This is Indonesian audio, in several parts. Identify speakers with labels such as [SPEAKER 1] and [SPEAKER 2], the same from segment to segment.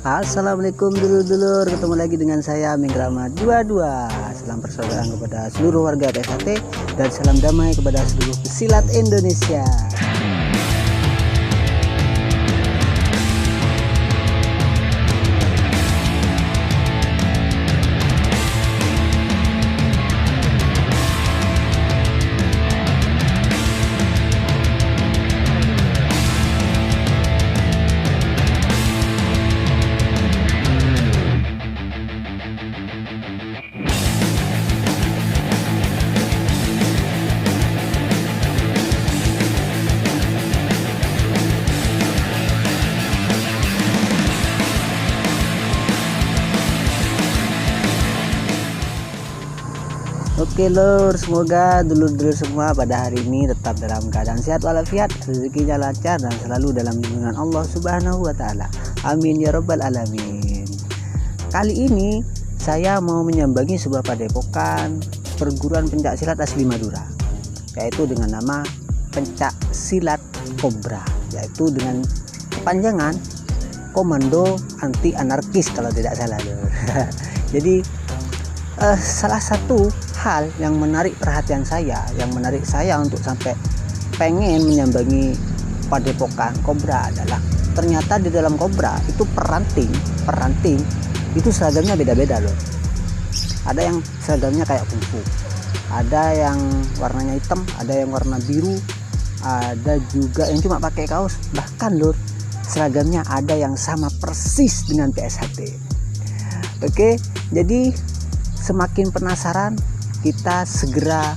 [SPEAKER 1] Assalamualaikum dulur-dulur, ketemu lagi dengan saya Minggrama 22. Salam persaudaraan kepada seluruh warga PSHT dan salam damai kepada seluruh pesilat Indonesia. Oke lur, semoga dulur-dulur semua pada hari ini tetap dalam keadaan sehat walafiat, rezekinya lancar dan selalu dalam lindungan Allah Subhanahu wa taala. Amin ya rabbal alamin. Kali ini saya mau menyambangi sebuah padepokan perguruan pencak silat asli Madura, yaitu dengan nama Pencak Silat Kobra, yaitu dengan kepanjangan Komando Anti Anarkis kalau tidak salah lur. Jadi salah satu hal yang menarik perhatian saya, yang menarik saya untuk sampai pengen menyambangi padepokan Kobra adalah ternyata di dalam Kobra itu peranting itu seragamnya beda-beda loh. Ada yang seragamnya kayak kungfu, ada yang warnanya hitam, ada yang warna biru, ada juga yang cuma pakai kaos, bahkan lur seragamnya ada yang sama persis dengan PSHT. Oke, jadi semakin penasaran, kita segera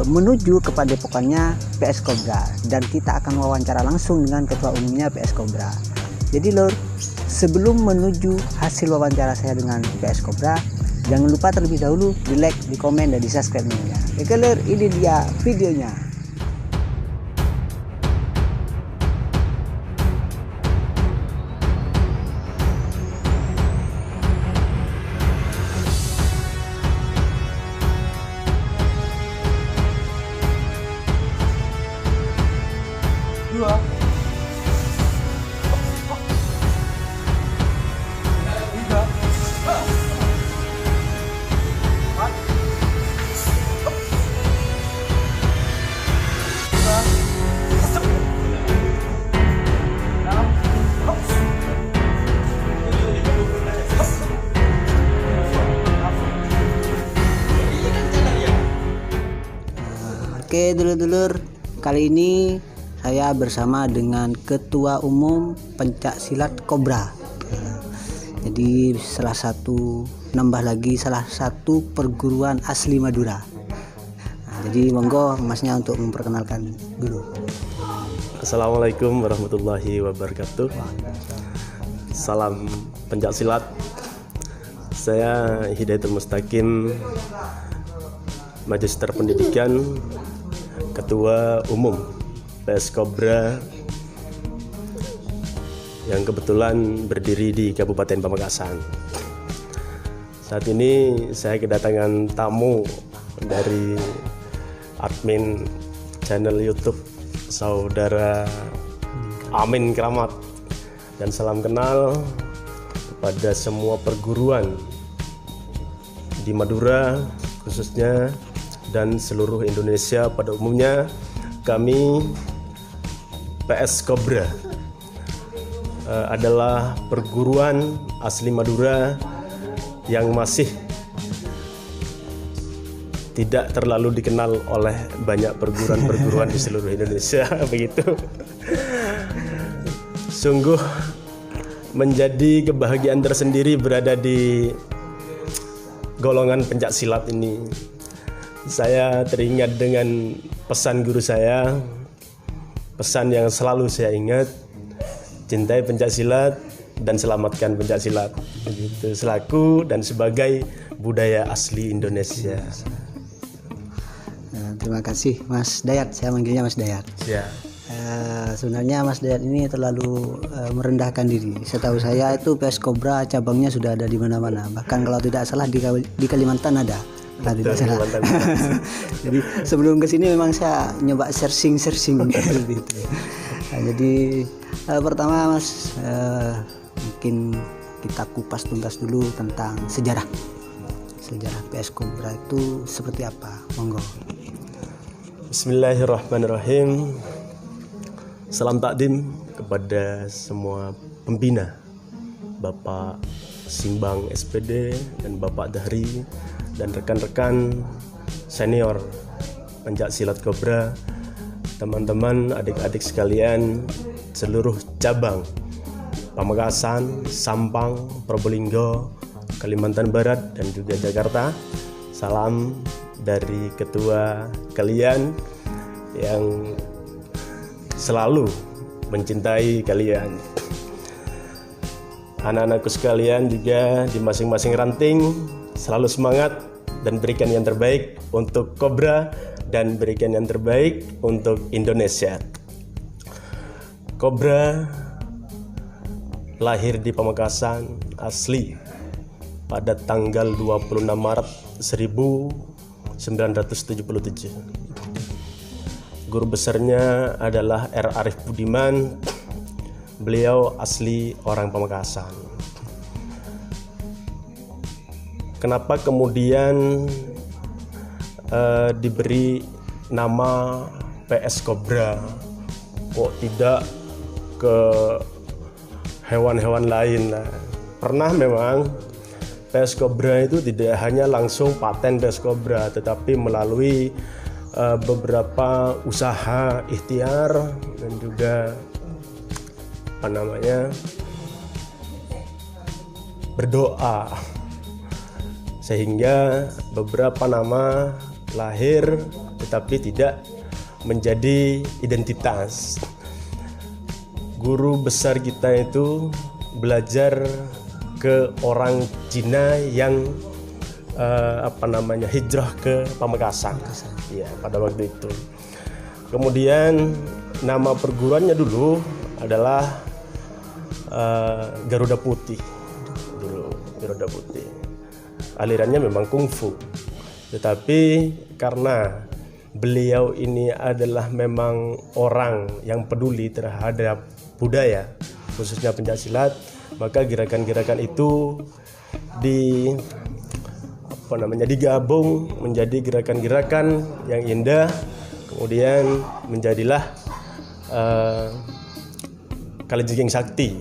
[SPEAKER 1] menuju ke padepokannya PS Kobra dan kita akan wawancara langsung dengan ketua umumnya PS Kobra. Jadi lur, sebelum menuju hasil wawancara saya dengan PS Kobra, jangan lupa terlebih dahulu di like, di komen, dan di subscribe-nya. Oke lur, ini dia videonya. Oke dulur-dulur, kali ini saya bersama dengan Ketua Umum Pencak Silat Kobra. Jadi salah satu perguruan asli Madura. Jadi monggo masnya untuk memperkenalkan dulu.
[SPEAKER 2] Assalamualaikum warahmatullahi wabarakatuh. Salam Pencak Silat. Saya Hidayatul Mustaqim, Magister Pendidikan, Ketua Umum PS Kobra yang kebetulan berdiri di Kabupaten Pamekasan. Saat ini saya kedatangan tamu dari admin channel YouTube Saudara Amin Kramat, dan salam kenal kepada semua perguruan di Madura khususnya dan seluruh Indonesia pada umumnya. Kami PS Kobra adalah perguruan asli Madura yang masih tidak terlalu dikenal oleh banyak perguruan-perguruan di seluruh Indonesia. Begitu. Sungguh menjadi kebahagiaan tersendiri berada di golongan pencak silat ini. Saya teringat dengan pesan guru saya, pesan yang selalu saya ingat: cintai pencak silat dan selamatkan pencak silat. Begitu, selaku dan sebagai budaya asli Indonesia.
[SPEAKER 1] Terima kasih Mas Dayat, saya manggilnya Mas Dayat.
[SPEAKER 2] Ya.
[SPEAKER 1] Sebenarnya Mas Dayat ini terlalu merendahkan diri. Setahu saya itu PS Kobra cabangnya sudah ada di mana-mana. Bahkan kalau tidak salah di Kalimantan ada. Tidak salah. Jadi sebelum kesini memang saya nyoba searching seperti itu. Nah, jadi pertama Mas, mungkin kita kupas tuntas dulu tentang sejarah PS Cobra itu seperti apa. Monggo.
[SPEAKER 2] Bismillahirrahmanirrahim. Salam takdim kepada semua pembina, Bapak Simbang SPD dan Bapak Dahri dan rekan-rekan senior pencak silat Cobra, teman-teman, adik-adik sekalian seluruh cabang Pamekasan, Sampang, Probolinggo, Kalimantan Barat dan juga Jakarta. Salam dari ketua kalian yang selalu mencintai kalian. Anak-anakku sekalian juga di masing-masing ranting selalu semangat dan berikan yang terbaik untuk Cobra dan berikan yang terbaik untuk Indonesia. Cobra lahir di Pamekasan asli pada tanggal 26 Maret 1977. Guru besarnya adalah R. Arif Budiman. Beliau asli orang Pamekasan. Kenapa kemudian diberi nama PS Cobra? Kok tidak ke hewan-hewan lain lah? Pernah memang PS Cobra itu tidak hanya langsung paten PS Cobra, tetapi melalui beberapa usaha ikhtiar dan juga berdoa, sehingga beberapa nama lahir tetapi tidak menjadi identitas. Guru besar kita itu belajar ke orang Cina yang hijrah ke Pamekasan. Ya, pada waktu itu. Kemudian nama perguruannya dulu adalah Garuda Putih. Garuda Putih. Alirannya memang kungfu. Tetapi karena beliau ini adalah memang orang yang peduli terhadap budaya, khususnya pencaksilat, maka gerakan-gerakan itu digabung menjadi gerakan-gerakan yang indah. Kemudian menjadilah Kalajengking Sakti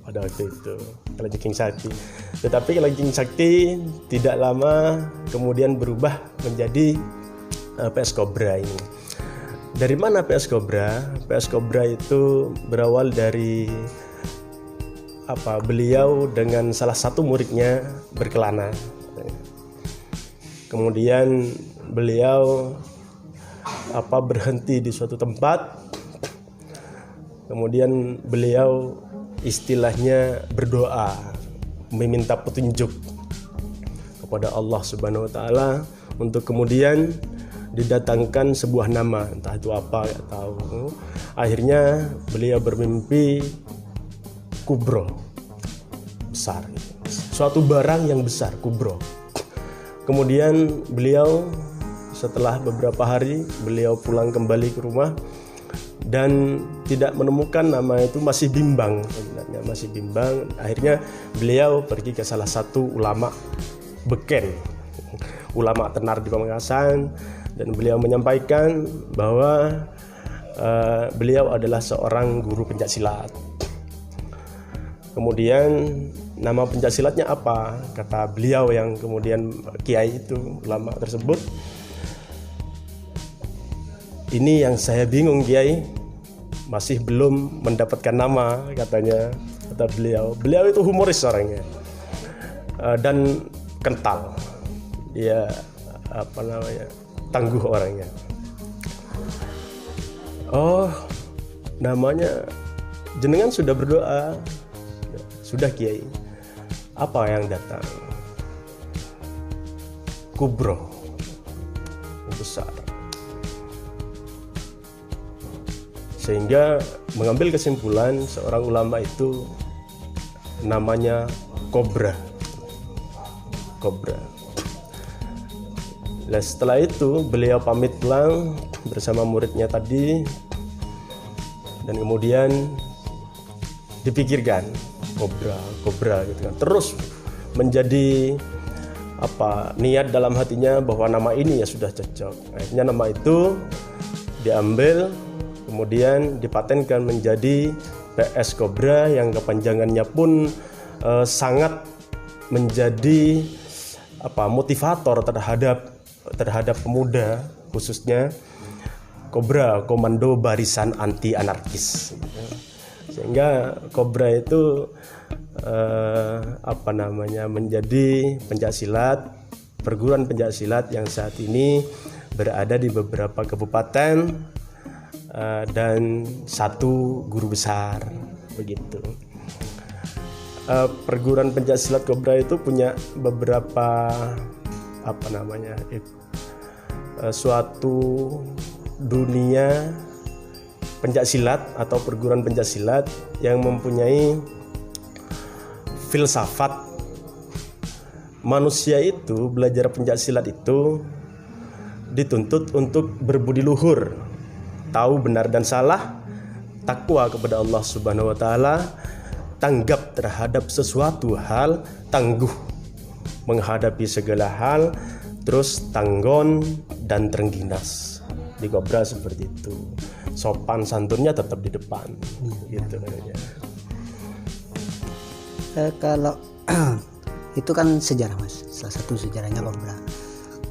[SPEAKER 2] pada waktu itu. Kalajengking Sakti. Tetapi Kalajengking Sakti tidak lama kemudian berubah menjadi PS Cobra ini. Dari mana PS Cobra? PS Cobra itu berawal dari beliau dengan salah satu muridnya berkelana. Kemudian beliau berhenti di suatu tempat. Kemudian beliau istilahnya berdoa, meminta petunjuk kepada Allah Subhanahu wa taala untuk kemudian didatangkan sebuah nama, entah itu apa, nggak tahu. Akhirnya beliau bermimpi kubro, besar, suatu barang yang besar, kubro. Kemudian beliau setelah beberapa hari beliau pulang kembali ke rumah dan tidak menemukan nama itu, masih bimbang sebenarnya, masih bimbang. Akhirnya beliau pergi ke salah satu ulama beken, ulama tenar di Pamekasan, dan beliau menyampaikan bahwa beliau adalah seorang guru pencaksilat. Kemudian nama pencaksilatnya apa? Kata beliau yang kemudian kiai itu, ulama tersebut, ini yang saya bingung kiai, masih belum mendapatkan nama, katanya. Kata beliau itu humoris orangnya dan kental, dia tangguh orangnya. Oh, namanya jenengan sudah berdoa? Sudah kiai. Apa yang datang? Kubro, besar. Sehingga mengambil kesimpulan seorang ulama itu namanya Cobra. Nah, setelah itu beliau pamit pulang bersama muridnya tadi, dan kemudian dipikirkan kobra gitu kan. Terus menjadi niat dalam hatinya bahwa nama ini ya sudah cocok. Akhirnya nama itu diambil, kemudian dipatenkan menjadi PS Cobra yang kepanjangannya pun sangat menjadi motivator terhadap pemuda, khususnya Cobra, Komando Barisan Anti Anarkis. Sehingga Cobra itu menjadi pencaksilat, perguruan pencaksilat yang saat ini berada di beberapa kabupaten dan satu guru besar, begitu. Perguruan pencaksilat Cobra itu punya beberapa suatu dunia pencaksilat atau perguruan pencaksilat yang mempunyai filsafat. Manusia itu belajar pencaksilat itu dituntut untuk berbudi luhur, tahu benar dan salah, takwa kepada Allah Subhanahu wa taala, tanggap terhadap sesuatu hal, tangguh menghadapi segala hal, terus tanggon dan terengginas. Di Cobra seperti itu. Sopan santunnya tetap di depan. Gitu ya.
[SPEAKER 1] Kalau itu kan sejarah, Mas, salah satu sejarahnya Cobra.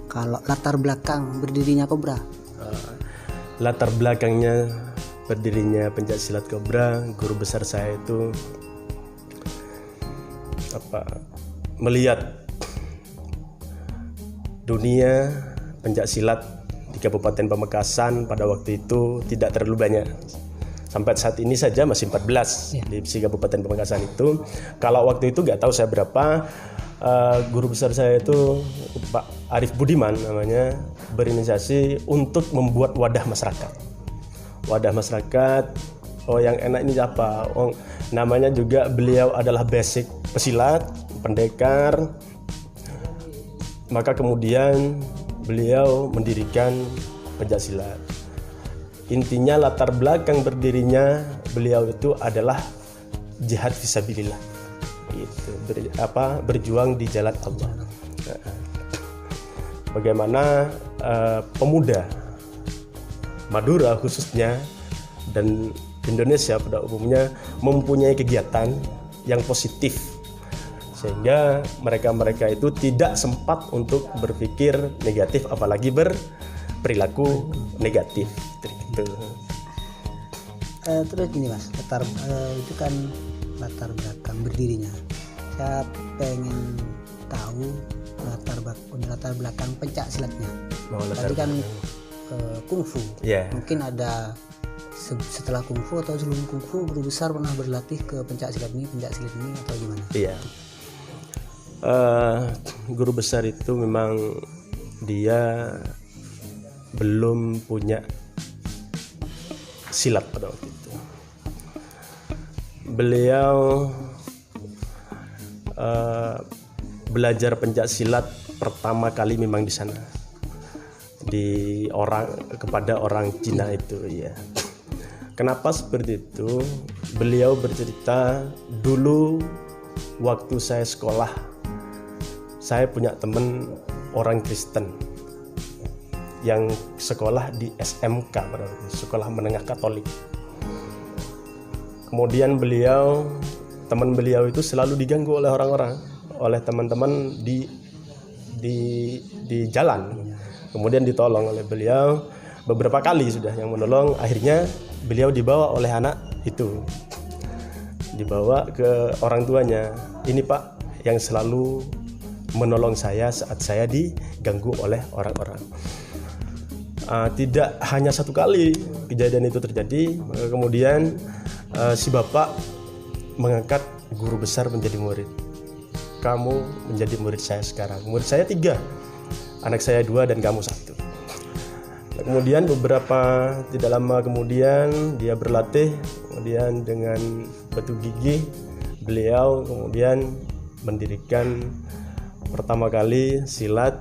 [SPEAKER 1] Kalau latar belakang berdirinya Cobra,
[SPEAKER 2] latar belakangnya berdirinya pencaksilat Cobra, guru besar saya itu melihat dunia pencaksilat di Kabupaten Pamekasan pada waktu itu tidak terlalu banyak. Sampai saat ini saja masih 14 di Kabupaten Pamekasan itu. Kalau waktu itu nggak tahu saya berapa. Guru besar saya itu Pak Arif Budiman namanya, berinisiasi untuk membuat wadah masyarakat. Wadah masyarakat. Yang enak ini apa? Namanya juga beliau adalah basic pesilat, pendekar. Maka kemudian beliau mendirikan pencaksilat. Intinya latar belakang berdirinya beliau itu adalah jihad fisabilillah. Itu berjuang di jalan Allah. Bagaimana pemuda Madura khususnya dan Indonesia pada umumnya mempunyai kegiatan yang positif, sehingga mereka itu tidak sempat untuk berpikir negatif, apalagi berperilaku negatif.
[SPEAKER 1] Terus gini, Mas, itu kan latar belakang berdirinya. Saya pengen tahu latar belakang pencaksilatnya. Tadi kan kungfu. Mungkin ada setelah kungfu atau sebelum kungfu guru besar pernah berlatih ke pencaksilat ini atau gimana?
[SPEAKER 2] Iya. Guru besar itu memang dia belum punya silat pada waktu itu. Beliau belajar pencaksilat pertama kali memang di sana, kepada orang Cina itu, ya. Kenapa seperti itu? Beliau bercerita, dulu waktu saya sekolah, saya punya teman orang Kristen yang sekolah di SMK, sekolah menengah Katolik. Kemudian teman beliau itu selalu diganggu oleh orang-orang, oleh teman-teman di jalan. Kemudian ditolong oleh beliau beberapa kali sudah yang menolong. Akhirnya beliau dibawa oleh anak itu, dibawa ke orang tuanya. Ini Pak yang selalu menolong saya saat saya diganggu oleh orang-orang. Tidak hanya satu kali kejadian itu terjadi. Kemudian si bapak mengangkat guru besar menjadi murid. Kamu menjadi murid saya sekarang. Murid saya 3, anak saya 2 dan kamu 1. Kemudian tidak lama kemudian dia berlatih, kemudian dengan batu gigi beliau kemudian mendirikan pertama kali silat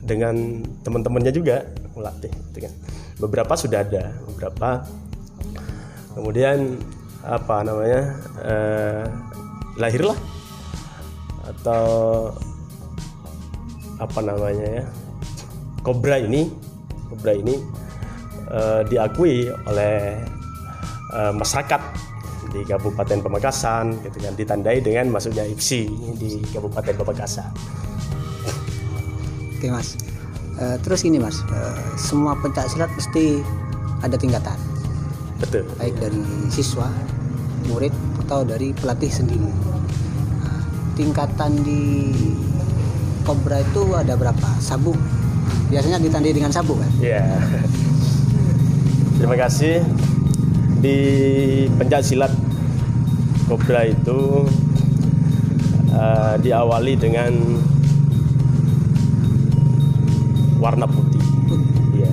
[SPEAKER 2] dengan teman-temannya juga melatih, gitu kan. Beberapa sudah ada, kemudian apa namanya lahirlah atau apa namanya ya, kobra ini diakui oleh masyarakat di Kabupaten Pamekasan gitu kan, ditandai dengan masuknya IPSI di Kabupaten Pamekasan.
[SPEAKER 1] Oke Mas, terus ini Mas, semua pencak silat pasti ada tingkatan,
[SPEAKER 2] Betul.
[SPEAKER 1] baik dari siswa, murid atau dari pelatih sendiri. Nah, tingkatan di Kobra itu ada berapa? Sabuk biasanya ditandai dengan sabuk kan?
[SPEAKER 2] Ya. Terima kasih. Di pencak silat Kobra itu diawali dengan warna putih, ya,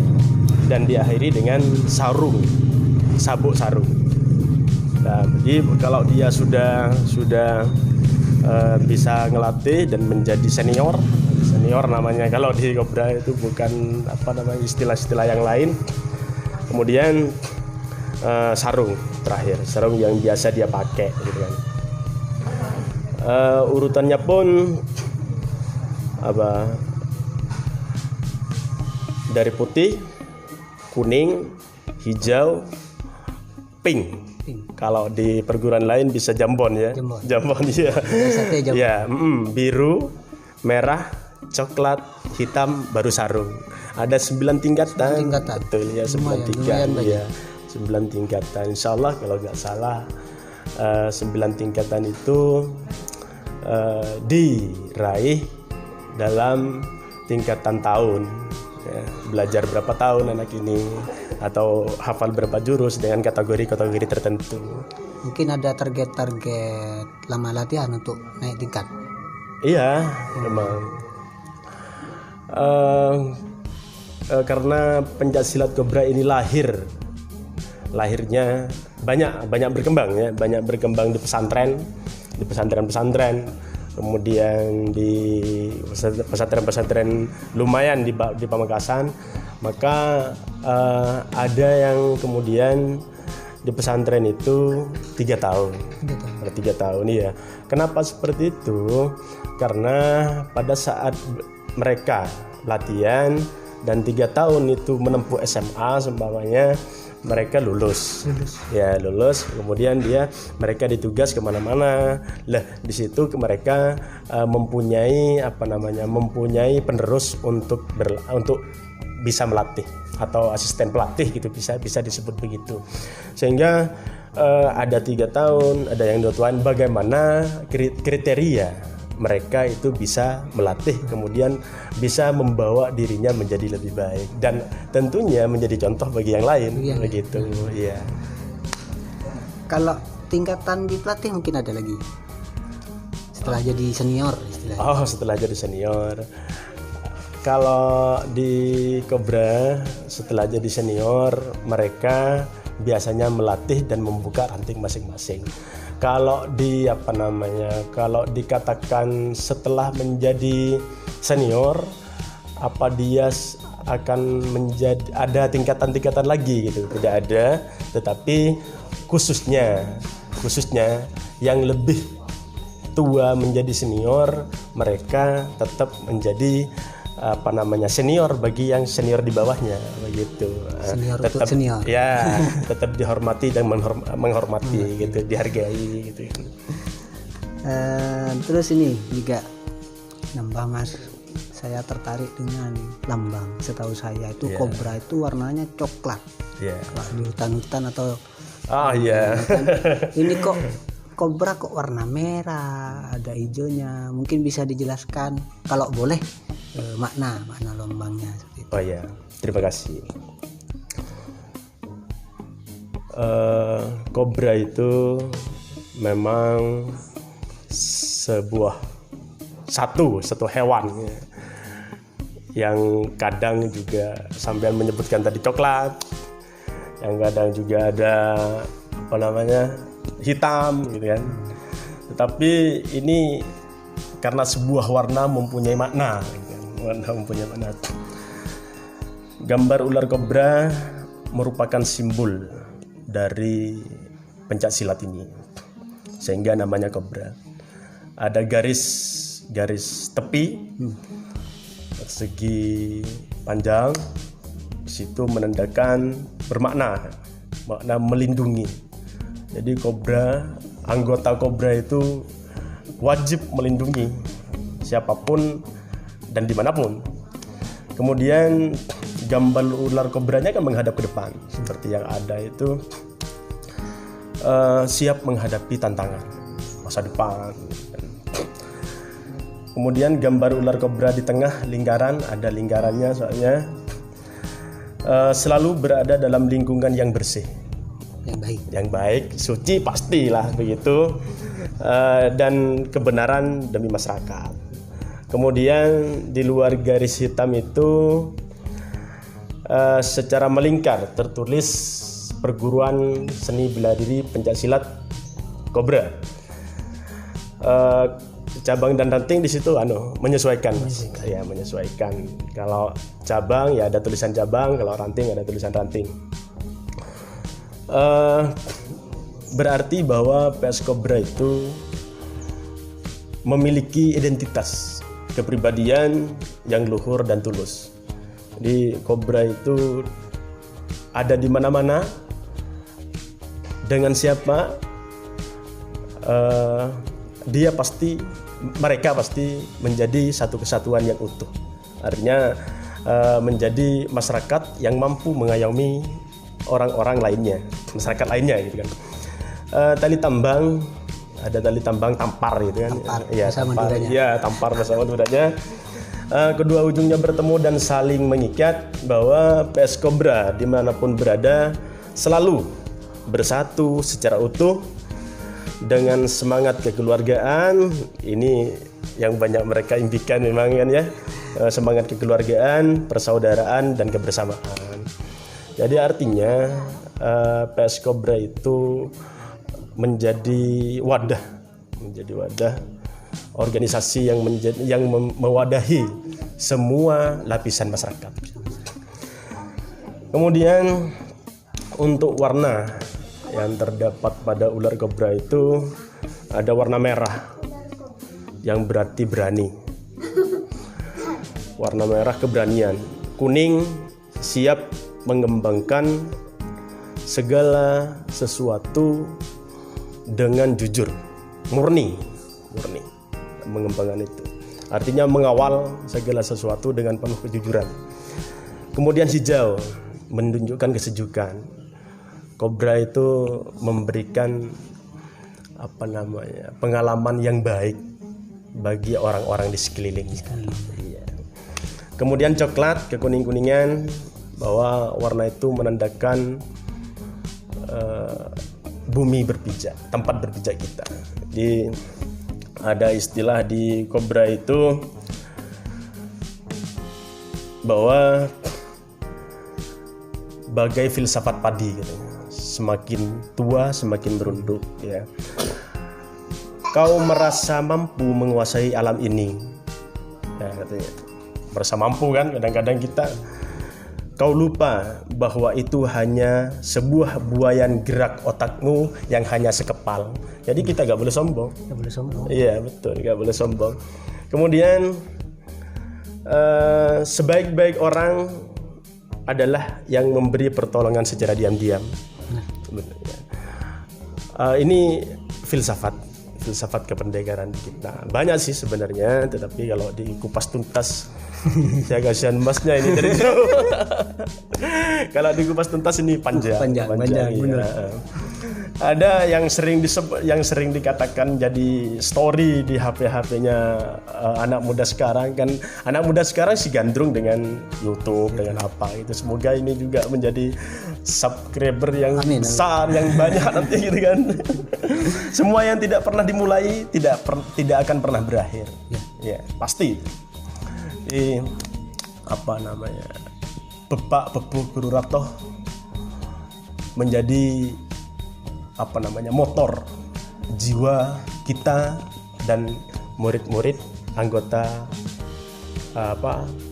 [SPEAKER 2] dan diakhiri dengan sabuk sarung. Nah, jadi kalau dia sudah bisa ngelatih dan menjadi senior namanya kalau di Kobra itu, bukan apa namanya istilah-istilah yang lain. Kemudian sarung terakhir, sarung yang biasa dia pakai gitu kan. Urutannya pun dari putih, kuning, hijau, pink. Kalau di perguruan lain bisa jambon ya. Jambon ya. Ya, biru, merah, coklat, hitam, baru sarung. Ada 9 tingkatan. Betul ya, 9 tingkatan. Ya, 9 tingkatan. Insya Allah kalau nggak salah 9 tingkatan itu diraih dalam tingkatan tahun. Ya, belajar berapa tahun anak ini atau hafal berapa jurus dengan kategori-kategori tertentu.
[SPEAKER 1] Mungkin ada target-target lama latihan untuk naik tingkat.
[SPEAKER 2] Iya, memang. Karena pencak silat Kobra ini lahirnya banyak berkembang ya, banyak berkembang di pesantren, kemudian di pesantren lumayan di Pamekasan. Maka ada yang kemudian di pesantren itu 3 tahun. 3 tahun ya. Kenapa seperti itu? Karena pada saat mereka latihan dan 3 tahun itu menempuh SMA seumpamanya, mereka lulus. Ya lulus, kemudian mereka ditugas kemana-mana. Lah di situ mereka mempunyai penerus untuk bisa melatih atau asisten pelatih gitu, bisa disebut begitu. Sehingga ada 3 tahun, ada yang 2 tahun. Bagaimana kriteria mereka itu bisa melatih, kemudian bisa membawa dirinya menjadi lebih baik dan tentunya menjadi contoh bagi yang lain, begitu. Ya.
[SPEAKER 1] Kalau tingkatan di pelatih mungkin ada lagi setelah jadi senior istilahnya.
[SPEAKER 2] Setelah jadi senior. Kalau di Kobra setelah jadi senior, mereka biasanya melatih dan membuka ranting masing-masing. Kalau dikatakan setelah menjadi senior, apa dia akan ada tingkatan-tingkatan lagi gitu? Tidak ada, tetapi khususnya yang lebih tua menjadi senior, mereka tetap menjadi senior bagi yang senior di bawahnya, begitu.
[SPEAKER 1] Tetap senior.
[SPEAKER 2] Ya, tetap dihormati dan menghormati gitu, dihargai gitu.
[SPEAKER 1] Terus ini juga nambah Mas, saya tertarik dengan lambang. Setahu saya itu Kobra itu warnanya coklat. Kalau di hutan-hutan atau ini kok Kobra kok warna merah, ada hijaunya. Mungkin bisa dijelaskan kalau boleh makna lambangnya.
[SPEAKER 2] Terima kasih. Kobra itu memang satu hewan yang kadang juga sampean menyebutkan tadi coklat, yang kadang juga ada hitam gitu kan. Tetapi ini karena sebuah warna mempunyai makna, Gambar ular kobra merupakan simbol dari pencak silat ini, sehingga namanya kobra. Ada garis tepi segi panjang, di situ menandakan makna melindungi. Jadi anggota kobra itu wajib melindungi siapapun dan dimanapun. Kemudian gambar ular kobranya kan menghadap ke depan, seperti yang ada itu siap menghadapi tantangan masa depan. Kemudian gambar ular kobra di tengah lingkaran, ada lingkarannya soalnya selalu berada dalam lingkungan yang bersih, yang baik, suci pastilah begitu, dan kebenaran demi masyarakat. Kemudian di luar garis hitam itu secara melingkar tertulis Perguruan Seni Bela Diri Pencak Silat Kobra. Cabang dan ranting di situ menyesuaikan. Ya, menyesuaikan. Kalau cabang ya ada tulisan cabang, kalau ranting ada tulisan ranting. Berarti bahwa PS Kobra itu memiliki identitas kepribadian yang luhur dan tulus. Jadi Kobra itu ada di mana-mana, dengan siapa mereka pasti menjadi satu kesatuan yang utuh. Artinya menjadi masyarakat yang mampu mengayomi orang-orang lainnya, masyarakat lainnya gitu kan. Tali tambang, ada tali tambang tampar gitu kan. Tampar bahasa Maduranya. Kedua ujungnya bertemu dan saling mengikat, bahwa PS Kobra dimanapun berada selalu bersatu secara utuh dengan semangat kekeluargaan. Ini yang banyak mereka impikan memang kan ya, semangat kekeluargaan, persaudaraan dan kebersamaan. Jadi artinya PS Kobra itu menjadi wadah organisasi yang mewadahi semua lapisan masyarakat. Kemudian untuk warna yang terdapat pada ular kobra itu ada warna merah yang berarti berani. Warna merah keberanian. Kuning siap mengembangkan segala sesuatu dengan jujur, murni mengembangkan itu. Artinya mengawal segala sesuatu dengan penuh kejujuran. Kemudian hijau menunjukkan kesejukan. Kobra itu memberikan pengalaman yang baik bagi orang-orang di sekelilingnya. Kemudian coklat kekuning-kuningan, bahwa warna itu menandakan bumi berpijak, tempat berpijak kita. Jadi ada istilah di kobra itu bahwa bagai filsafat padi gitu. Semakin tua semakin merunduk ya. Kau merasa mampu menguasai alam ini. Ya, katanya. Merasa mampu kan, kadang-kadang kita kau lupa bahwa itu hanya sebuah buayan gerak otakmu yang hanya sekepal. Jadi kita gak boleh sombong. Iya betul, gak boleh sombong. Kemudian sebaik-baik orang adalah yang memberi pertolongan secara diam-diam. Ini filsafat kependegaran kita. Banyak sih sebenarnya, tetapi kalau dikupas tuntas saya kasihan masnya ini dari jauh. Kalau dikupas tuntas ini panjang ya. Ada yang sering dikatakan jadi story di HP-nya anak muda sekarang kan. Anak muda sekarang si gandrung dengan YouTube, dengan apa itu. Semoga ini juga menjadi subscriber yang besar, yang banyak nanti gitu kan. Semua yang tidak pernah dimulai tidak akan pernah berakhir. Ya, pasti. Bapak Bebu Guru Ratoh menjadi motor jiwa kita dan murid-murid anggota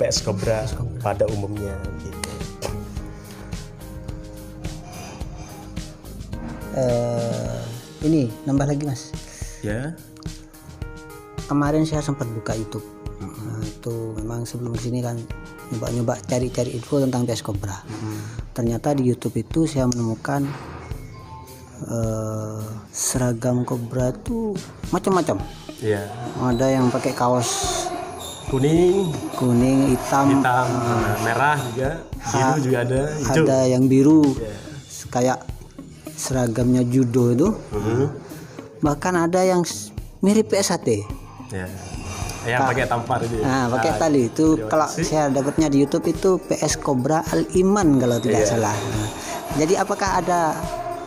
[SPEAKER 2] PS Kobra pada umumnya gitu.
[SPEAKER 1] Ini nambah lagi Mas.
[SPEAKER 2] Ya.
[SPEAKER 1] Kemarin saya sempat buka YouTube. Nah, itu memang sebelum kesini kan nyoba cari-cari info tentang PS Cobra. Ternyata di YouTube itu saya menemukan seragam Cobra itu macam-macam.
[SPEAKER 2] Iya.
[SPEAKER 1] Ada yang pakai kaos
[SPEAKER 2] Kuning,
[SPEAKER 1] hitam,
[SPEAKER 2] merah juga, biru juga ada, hijau.
[SPEAKER 1] Ada yang biru, kayak seragamnya judo itu. Bahkan ada yang mirip PS1.
[SPEAKER 2] Ya. Yang pakai tampar itu.
[SPEAKER 1] Nah, pakai tali itu kalau saya dapatnya di YouTube itu PS Cobra Al Iman kalau tidak salah. Nah, jadi apakah ada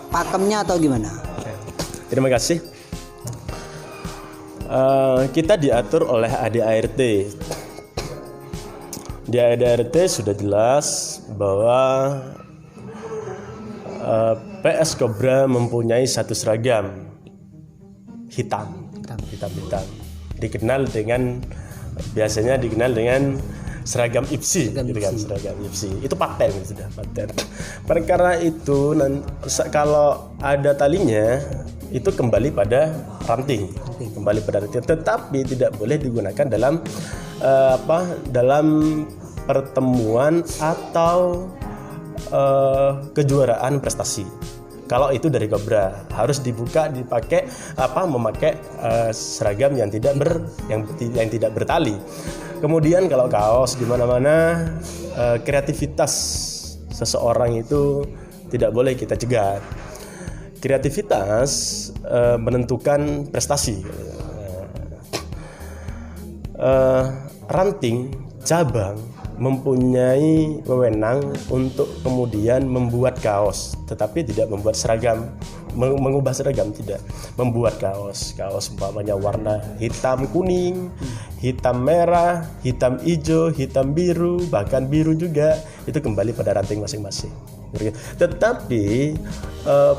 [SPEAKER 1] pakemnya atau gimana?
[SPEAKER 2] Terima kasih. Kita diatur oleh ADART. Di ADART sudah jelas bahwa PS Cobra mempunyai satu seragam hitam. Biasanya dikenal dengan seragam IPSI, gitu kan, seragam IPSI. Itu paten, sudah paten. Perkara itu kalau ada talinya itu kembali pada ranting. Tetapi tidak boleh digunakan dalam dalam pertemuan atau kejuaraan prestasi. Kalau itu dari Cobra harus memakai seragam yang tidak bertali. Kemudian kalau kaos di mana-mana, kreativitas seseorang itu tidak boleh kita cegat. Kreativitas menentukan prestasi. Ranting cabang mempunyai wewenang untuk kemudian membuat kaos, tetapi tidak membuat seragam, mengubah seragam, tidak. Membuat kaos umpamanya warna hitam kuning, hitam merah, hitam hijau, hitam biru, bahkan biru juga, itu kembali pada ranting masing-masing. Tetapi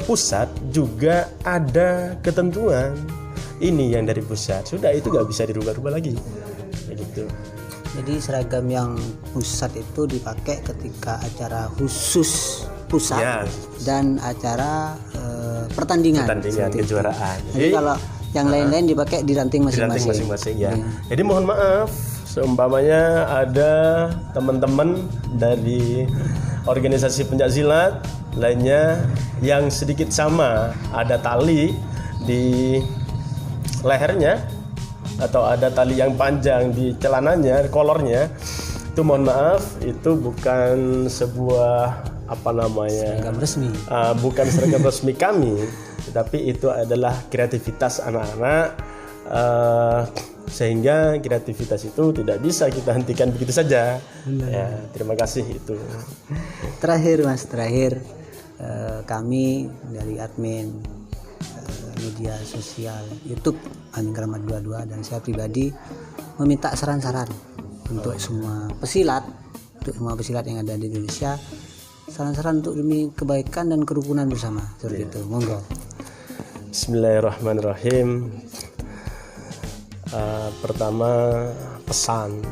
[SPEAKER 2] pusat juga ada ketentuan. Ini yang dari pusat, sudah itu gak bisa dirubah-rubah lagi, begitu.
[SPEAKER 1] Jadi seragam yang pusat itu dipakai ketika acara khusus pusat dan acara pertandingan
[SPEAKER 2] kejuaraan.
[SPEAKER 1] Jadi kalau yang lain-lain dipakai di ranting masing-masing.
[SPEAKER 2] Ya. Jadi mohon maaf, seumpamanya ada teman-teman dari organisasi pencaksilat lainnya yang sedikit sama, ada tali di lehernya atau ada tali yang panjang di celananya, kolornya, itu mohon maaf, itu bukan sebuah
[SPEAKER 1] seragam resmi.
[SPEAKER 2] Bukan seragam resmi kami, tetapi itu adalah kreativitas anak-anak, sehingga kreativitas itu tidak bisa kita hentikan begitu saja. Ya, terima kasih itu.
[SPEAKER 1] Terakhir kami dari admin media sosial YouTube Amin Keramat 22 dan saya pribadi meminta saran-saran untuk semua pesilat yang ada di Indonesia, saran-saran untuk demi kebaikan dan kerukunan bersama, seperti itu. Monggo.
[SPEAKER 2] Bismillahirrahmanirrahim. Pertama, pesan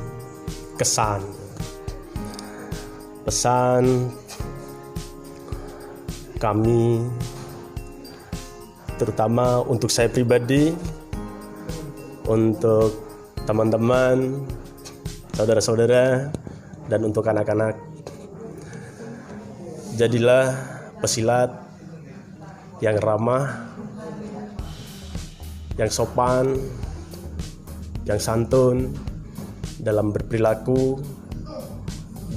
[SPEAKER 2] kami, terutama untuk saya pribadi, untuk teman-teman, saudara-saudara, dan untuk anak-anak, jadilah pesilat yang ramah, yang sopan, yang santun dalam berperilaku,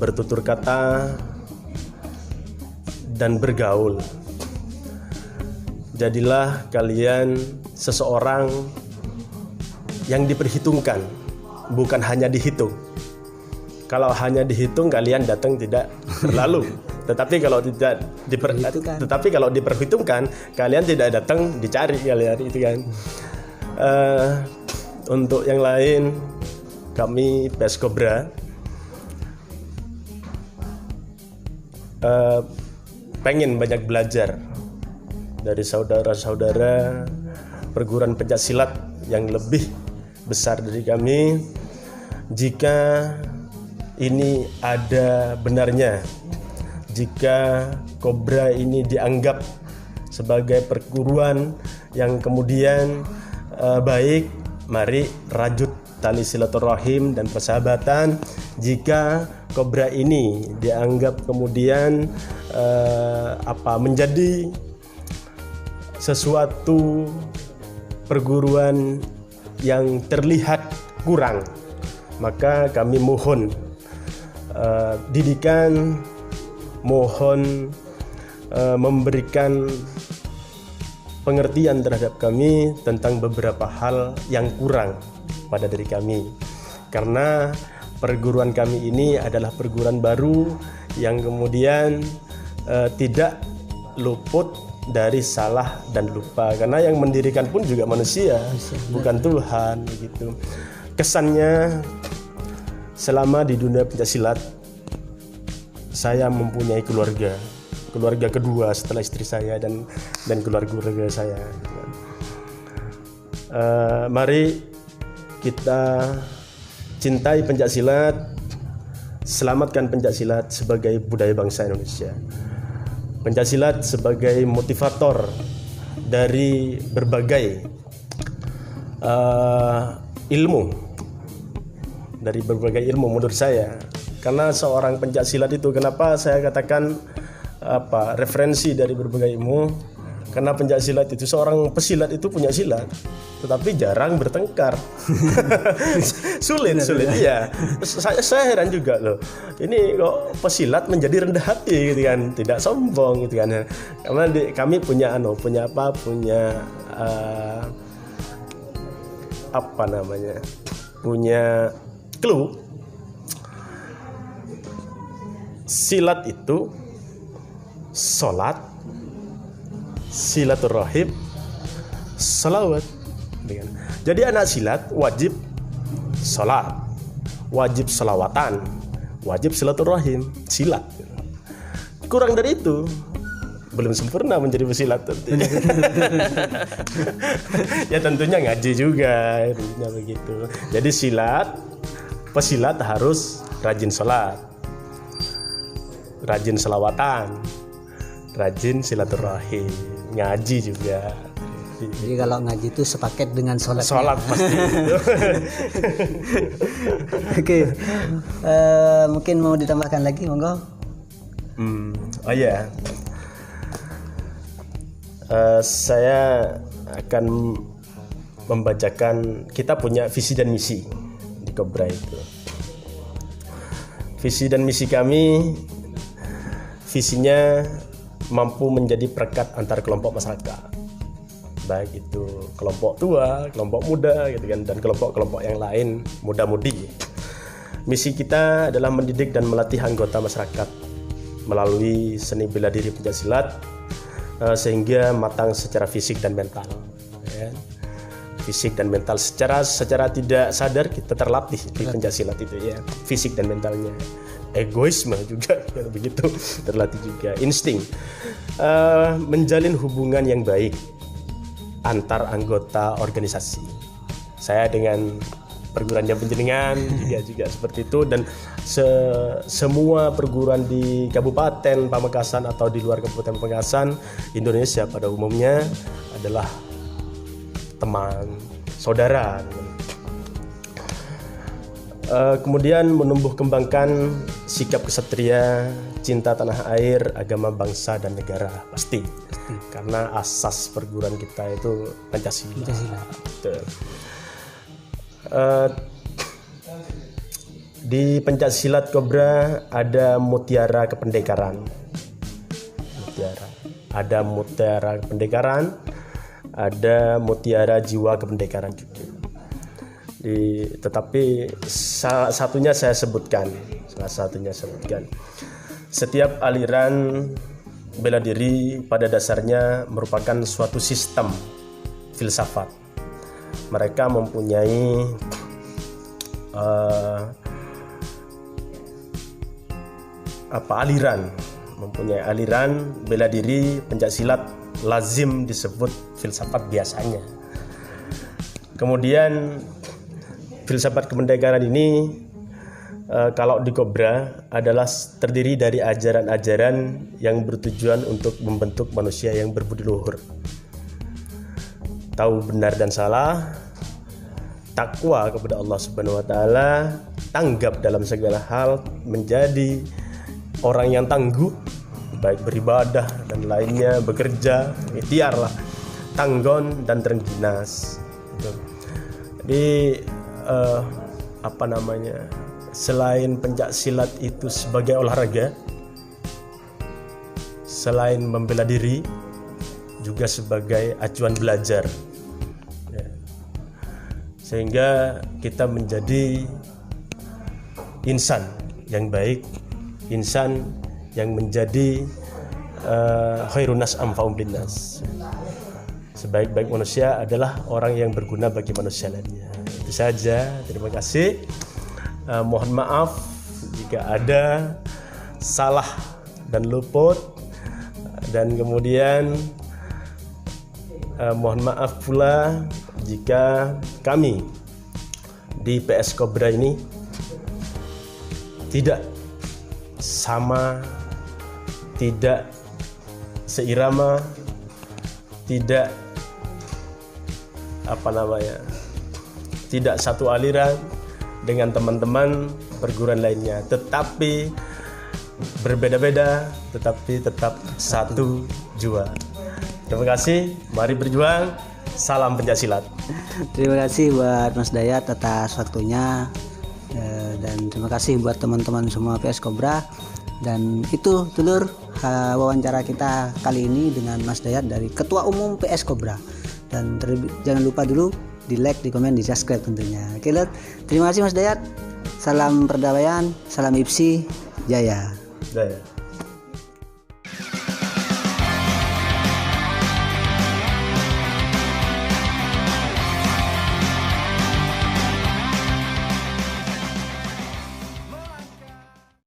[SPEAKER 2] bertutur kata, dan bergaul. Jadilah kalian seseorang yang diperhitungkan, bukan hanya dihitung. Kalau hanya dihitung, kalian datang tidak berlalu. Tetapi kalau diperhitungkan, kalian tidak datang dicari kalian, itu kan. Untuk yang lain, kami PS Cobra pengen banyak belajar dari saudara-saudara perguruan pencaksilat yang lebih besar dari kami. Jika ini ada benarnya, jika Cobra ini dianggap sebagai perguruan yang kemudian baik, mari rajut tali silaturahim dan persahabatan. Jika Kobra ini dianggap kemudian menjadi sesuatu perguruan yang terlihat kurang, maka kami mohon didikan, mohon memberikan pengertian terhadap kami tentang beberapa hal yang kurang pada diri kami, karena perguruan kami ini adalah perguruan baru yang kemudian tidak luput dari salah dan lupa, karena yang mendirikan pun juga manusia, bukan Tuhan gitu. Kesannya selama di dunia pencaksilat, saya mempunyai keluarga kedua setelah istri saya dan keluarga saya. Mari kita cintai pencaksilat, selamatkan pencaksilat sebagai budaya bangsa Indonesia. Pencaksilat sebagai motivator dari berbagai ilmu menurut saya. Karena seorang pencaksilat itu, kenapa saya katakan referensi dari berbagai ilmu, karena pencaksilat itu, seorang pesilat itu punya silat tetapi jarang bertengkar. sulit ya. Saya heran juga loh, ini kok pesilat menjadi rendah hati gitu kan, tidak sombong gitu kan. Karena kami punya punya clue, silat itu sholat, silaturahim, salawat. Jadi anak silat wajib sholat, wajib salawatan, wajib silaturahim, silat. Kurang dari itu belum sempurna menjadi pesilat. Ya tentunya ngaji juga, tentunya begitu. Jadi pesilat harus rajin sholat, rajin selawatan, rajin silaturahim, ngaji juga.
[SPEAKER 1] Jadi kalau ngaji itu sepaket dengan sholat.
[SPEAKER 2] Sholat pasti.
[SPEAKER 1] Oke. Mungkin mau ditambahkan lagi, monggo.
[SPEAKER 2] Oh ya. Saya akan membacakan, kita punya visi dan misi di Kobra itu. Visi dan misi kami, visinya mampu menjadi perekat antar kelompok masyarakat, baik itu kelompok tua, kelompok muda gitu kan, dan kelompok-kelompok yang lain, muda-mudi. Misi kita adalah mendidik dan melatih anggota masyarakat melalui seni bela diri pencaksilat sehingga matang secara fisik dan mental, ya. Fisik dan mental secara tidak sadar kita terlatih di pencaksilat itu, ya, fisik dan mentalnya. Egoisme juga begitu terlatih juga, insting, menjalin hubungan yang baik antar anggota organisasi. Saya dengan perguruan yang penjenengan juga seperti itu, dan semua perguruan di Kabupaten Pamekasan atau di luar Kabupaten Pamekasan, Indonesia pada umumnya adalah teman, saudara. Kemudian menumbuh kembangkan sikap kesatria, cinta tanah air, agama, bangsa, dan negara, pasti. Karena asas perguruan kita itu Pancasila. Di Pencaksilat Kobra ada mutiara kependekaran. Ada mutiara kependekaran, ada mutiara jiwa kependekaran juga. Tetapi salah satunya saya sebutkan. Setiap aliran bela diri pada dasarnya merupakan suatu sistem filsafat. Mereka mempunyai aliran bela diri pencaksilat, lazim disebut filsafat biasanya. Kemudian filsafat kemerdekaan ini kalau di Kobra adalah terdiri dari ajaran-ajaran yang bertujuan untuk membentuk manusia yang berbudi luhur, tahu benar dan salah, takwa kepada Allah Subhanahu wa taala, tanggap dalam segala hal, menjadi orang yang tangguh baik beribadah dan lainnya, bekerja, ikhtiarlah, tanggon dan terengginas. Jadi selain pencak silat itu sebagai olahraga, selain membela diri, juga sebagai acuan belajar, ya. Sehingga kita menjadi insan yang baik, insan yang menjadi khairun nas anfa'um linnas. Sebaik-baik manusia adalah orang yang berguna bagi manusia lainnya. Itu saja, terima kasih. Mohon maaf jika ada salah dan luput, dan kemudian mohon maaf pula jika kami di PS Kobra ini tidak sama, tidak seirama, tidak tidak satu aliran dengan teman-teman perguruan lainnya, tetapi berbeda-beda, tetapi tetap satu jua. Terima kasih, mari berjuang, salam pencaksilat.
[SPEAKER 1] Terima kasih buat Mas Dayat atas waktunya, dan terima kasih buat teman-teman semua PS Kobra. Dan itu dulur wawancara kita kali ini dengan Mas Dayat dari Ketua Umum PS Kobra. Dan jangan lupa dulu di like, di komen, di subscribe tentunya. Oke lur, terima kasih Mas Dayat. Salam perdamaian, salam IPSI, jaya.
[SPEAKER 2] Jaya.